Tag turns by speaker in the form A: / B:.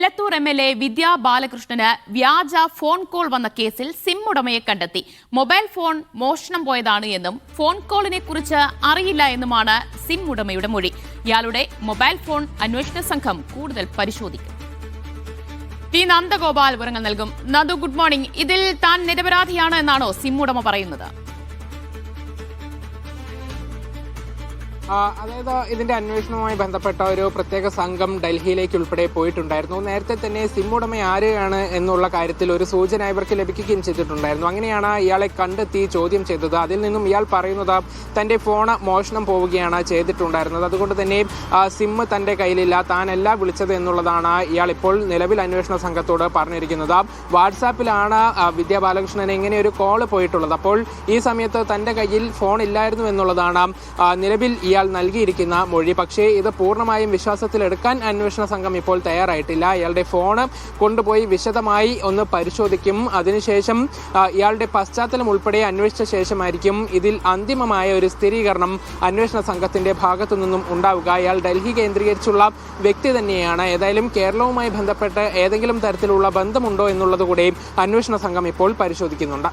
A: Elathur MLA. വിദ്യാ ബാലകൃഷ്ണന് വ്യാജ phone call വന്ന കേസിൽ സിം ഉടമയെ കണ്ടെത്തി. മൊബൈൽ ഫോൺ മോഷണം പോയതാണ് എന്നും ഫോൺ കോളിനെ കുറിച്ച് അറിയില്ല എന്നുമാണ് സിം ഉടമയുടെ മൊഴി. ഇയാളുടെ മൊബൈൽ ഫോൺ അന്വേഷണ സംഘം കൂടുതൽ പരിശോധിക്കും. ടി നന്ദഗോപാൽ വിവരങ്ങൾ നൽകും. Nandu, good morning. ഇതിൽ താൻ നിരപരാധിയാണ് എന്നാണോ സിം ഉടമ പറയുന്നത്?
B: അതായത് ഇതിന്റെ അന്വേഷണവുമായി ബന്ധപ്പെട്ട ഒരു പ്രത്യേക സംഘം ഡൽഹിയിലേക്ക് ഉൾപ്പെടെ പോയിട്ടുണ്ടായിരുന്നു. നേരത്തെ തന്നെ സിം ഉടമ ആരെയാണ് എന്നുള്ള കാര്യത്തിൽ ഒരു സൂചന ഇവർക്ക് ലഭിക്കുകയും ചെയ്തിട്ടുണ്ടായിരുന്നു. അങ്ങനെയാണ് ഇയാളെ കണ്ടെത്തി ചോദ്യം ചെയ്തത്. അതിൽ നിന്നും ഇയാൾ പറയുന്നത് തന്റെ ഫോൺ മോഷണം പോവുകയാണ് ചെയ്തിട്ടുണ്ടായിരുന്നത്. അതുകൊണ്ട് തന്നെ സിം തന്റെ കയ്യിലില്ല, താനല്ല വിളിച്ചത് എന്നുള്ളതാണ് ഇയാൾ ഇപ്പോൾ നിലവിൽ അന്വേഷണ സംഘത്തോട് പറഞ്ഞിരിക്കുന്നത്. വാട്സാപ്പിലാണ് വിദ്യാ ബാലകൃഷ്ണന് ഇങ്ങനെ ഒരു കോള് പോയിട്ടുള്ളത്. അപ്പോൾ ഈ സമയത്ത് തന്റെ കയ്യിൽ ഫോൺ ഇല്ലായിരുന്നു എന്നുള്ളതാണ് നിലവിൽ ഇയാൾ നൽകിയിരിക്കുന്ന മൊഴി. പക്ഷേ ഇത് പൂർണ്ണമായും വിശ്വാസത്തിലെടുക്കാൻ അന്വേഷണ സംഘം ഇപ്പോൾ തയ്യാറായിട്ടില്ല. ഇയാളുടെ ഫോണ് കൊണ്ടുപോയി വിശദമായി ഒന്ന് പരിശോധിക്കും. അതിനുശേഷം ഇയാളുടെ പശ്ചാത്തലം ഉൾപ്പെടെ അന്വേഷിച്ച ശേഷമായിരിക്കും ഇതിൽ അന്തിമമായ ഒരു സ്ഥിരീകരണം അന്വേഷണ സംഘത്തിന്റെ ഭാഗത്തു നിന്നും ഉണ്ടാവുക. ഇയാൾ ഡൽഹി കേന്ദ്രീകരിച്ചുള്ള വ്യക്തി തന്നെയാണ്. ഏതായാലും കേരളവുമായി ബന്ധപ്പെട്ട് ഏതെങ്കിലും തരത്തിലുള്ള ബന്ധമുണ്ടോ എന്നുള്ളത് കൂടെ അന്വേഷണ സംഘം ഇപ്പോൾ പരിശോധിക്കുന്നുണ്ട്.